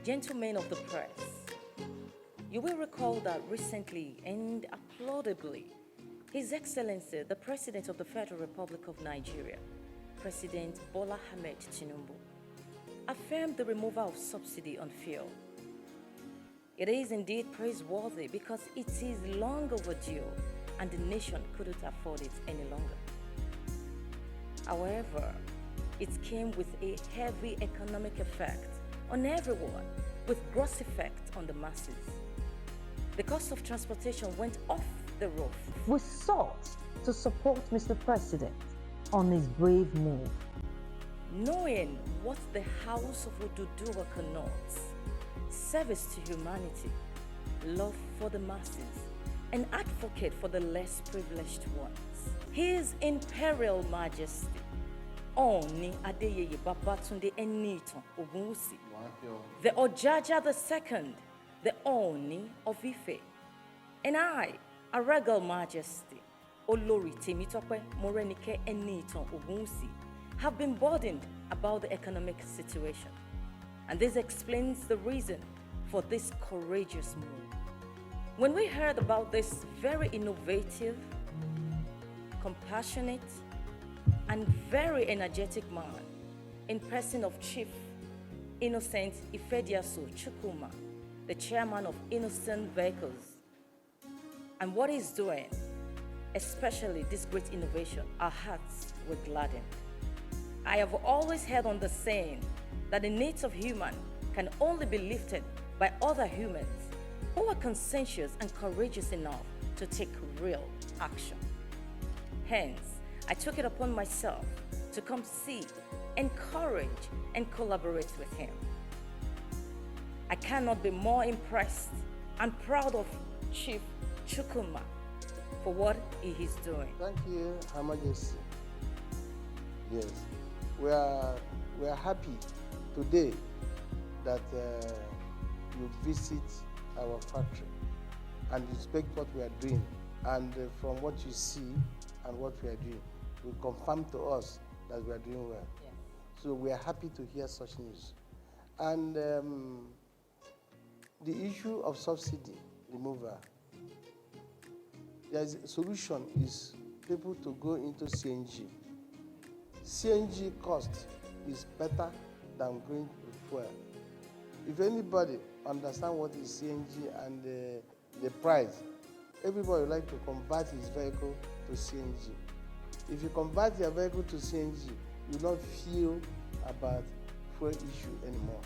Gentlemen of the press, you will recall that recently and applaudably, His Excellency, the President of the Federal Republic of Nigeria, President Bola Ahmed Tinubu, affirmed the removal of subsidy on fuel. It is indeed praiseworthy because it is long overdue and the nation couldn't afford it any longer. However, it came with a heavy economic effect on everyone, with gross effect on the masses. The cost of transportation went off the roof. We sought to support Mr. President on his brave move. Knowing what the House of Oduduwa connotes, service to humanity, love for the masses, an advocate for the less privileged ones, His Imperial Majesty, Ooni Babatunde ENITAN-OGUNWUSI, the Ojaja II, the Ooni of Ife, and I, a Regal Majesty, Olori Temitope ENITAN-OGUNWUSI, have been burdened about the economic situation. And this explains the reason for this courageous move. When we heard about this very innovative, compassionate, and very energetic man in person of Chief Innocent Ifediasu Chukwuma, the chairman of INNOSON Vehicles, and what he's doing, especially this great innovation, our hearts were gladdened. I have always held on the saying that the needs of human can only be lifted by other humans who are conscientious and courageous enough to take real action. Hence, I took it upon myself to come see, encourage, and collaborate with him. I cannot be more impressed and proud of Chief Chukwuma for what he is doing. Thank you, Her Majesty. Yes, we are happy today that you visit our factory and inspect what we are doing. And from what you see and what we are doing, will confirm to us that we are doing well. Yes. So we are happy to hear such news. And the issue of subsidy removal, there's a solution is people to go into CNG. CNG cost is better than going with fuel. If anybody understands what is CNG and the price, everybody would like to convert his vehicle to CNG. If you convert your vehicle to CNG, you don't feel about fuel issue anymore.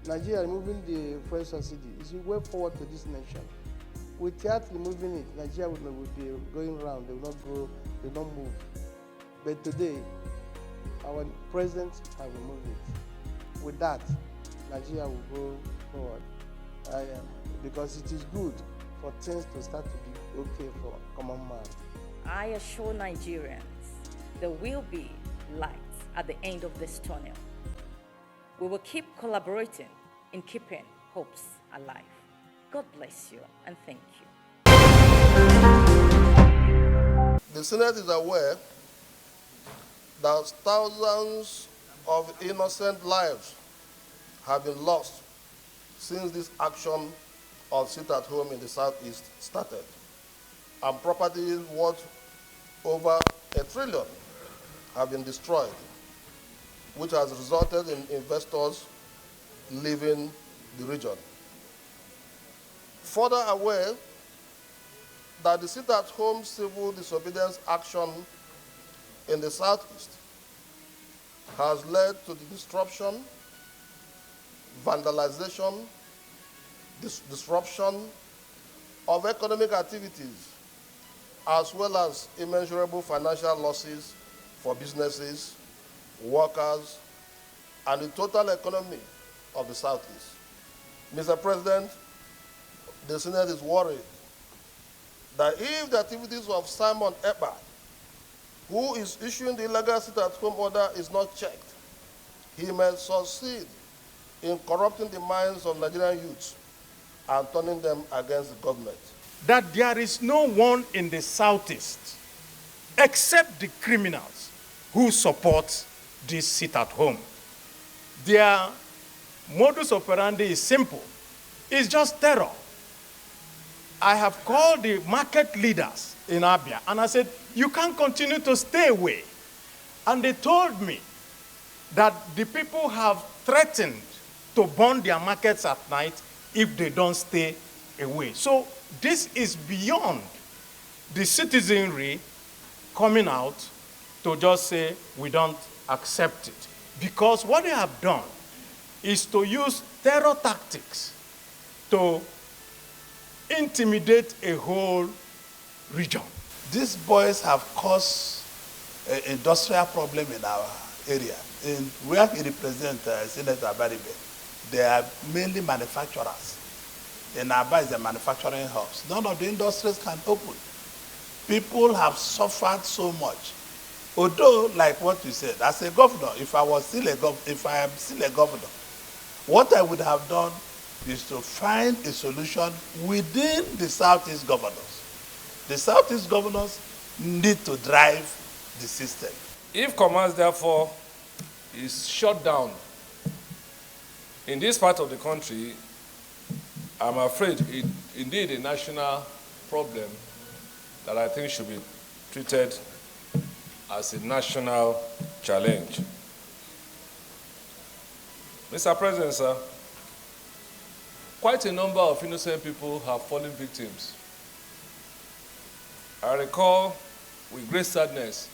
Nigeria removing the fuel subsidy is a way forward to this nation. Without removing it, Nigeria would be going around, they will not grow, they will not move. But today, our president has removed it. With that, Nigeria will go forward. Because it is good for things to start to be okay for common man. I assure Nigerians there will be light at the end of this tunnel. We will keep collaborating in keeping hopes alive. God bless you and thank you. The Senate is aware that thousands of innocent lives have been lost since this action of sit-at-home in the Southeast started, and properties worth over $1 trillion have been destroyed, which has resulted in investors leaving the region. Further aware that the sit-at-home civil disobedience action in the Southeast has led to the disruption, vandalization, disruption of economic activities, as well as immeasurable financial losses for businesses, workers, and the total economy of the Southeast. Mr. President, the Senate is worried that if the activities of Simon Ekpa, who is issuing the illegal sit-at-home order, is not checked, he may succeed in corrupting the minds of Nigerian youths and turning them against the government. That there is no one in the Southeast, except the criminals, who support this sit-at-home. Their modus operandi is simple. It's just terror. I have called the market leaders in Abia, and I said, you can't continue to stay away. And they told me that the people have threatened to burn their markets at night if they don't stay away. So this is beyond the citizenry coming out to just say, we don't accept it. Because what they have done is to use terror tactics to intimidate a whole region. These boys have caused an industrial problem in our area. In where he represents Senator Abaribe, they are mainly manufacturers. In Aba is a manufacturing hubs. None of the industries can open. People have suffered so much. Although, like what you said, as a governor, if I am still a governor, what I would have done is to find a solution within the Southeast governors. The Southeast governors need to drive the system. If commerce, therefore, is shut down in this part of the country, I'm afraid it indeed a national problem that I think should be treated as a national challenge. Mr. President, sir, quite a number of innocent people have fallen victims. I recall with great sadness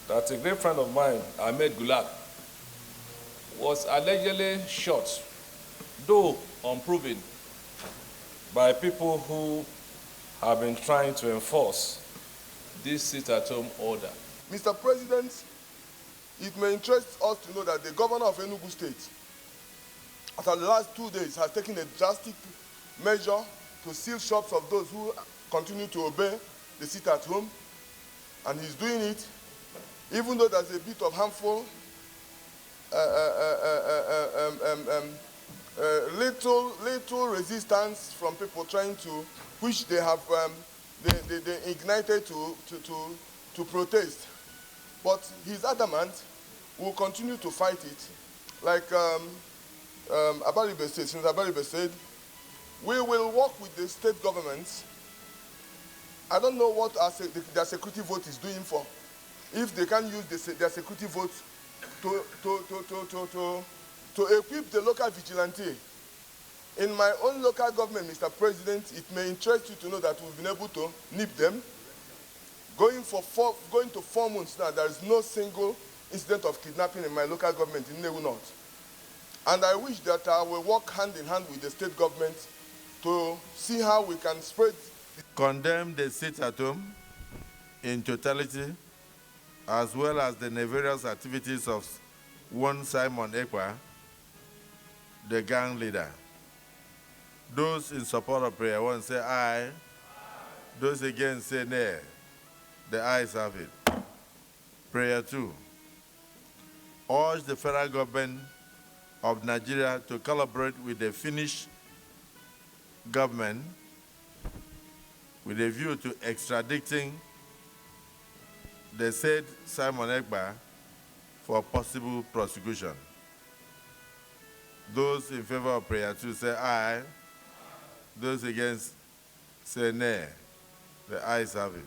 that a great friend of mine, Ahmed Gulak, was allegedly shot, though unproven, by people who have been trying to enforce this sit-at-home order. Mr. President, it may interest us to know that the governor of Enugu State, after the last 2 days, has taken a drastic measure to seal shops of those who continue to obey the sit-at-home, and he's doing it even though there's a bit of harmful, little resistance from people trying to, which they have, they ignited to protest. But he's adamant, will continue to fight it. Like Abaribe said, Senator Abaribe said, we will work with the state governments. I don't know what their security vote is doing for. If they can use their security vote to equip the local vigilante. In my own local government, Mr. President, it may interest you to know that we've been able to nip them. Going to 4 months now, there is no single incident of kidnapping in my local government in Enugu North. And I wish that I will work hand in hand with the state government to see how we can spread. Condemn the sit-at-home in totality, as well as the nefarious activities of one Simon Ekpa, the gang leader. Those in support of prayer 1 say aye. Those against say nay. The ayes have it. Prayer 2. Urge the federal government of Nigeria to collaborate with the Finnish government with a view to extraditing the said Simon Ekpa for possible prosecution. Those in favor of prayer 2 say aye. Those against say nay. The ayes have it.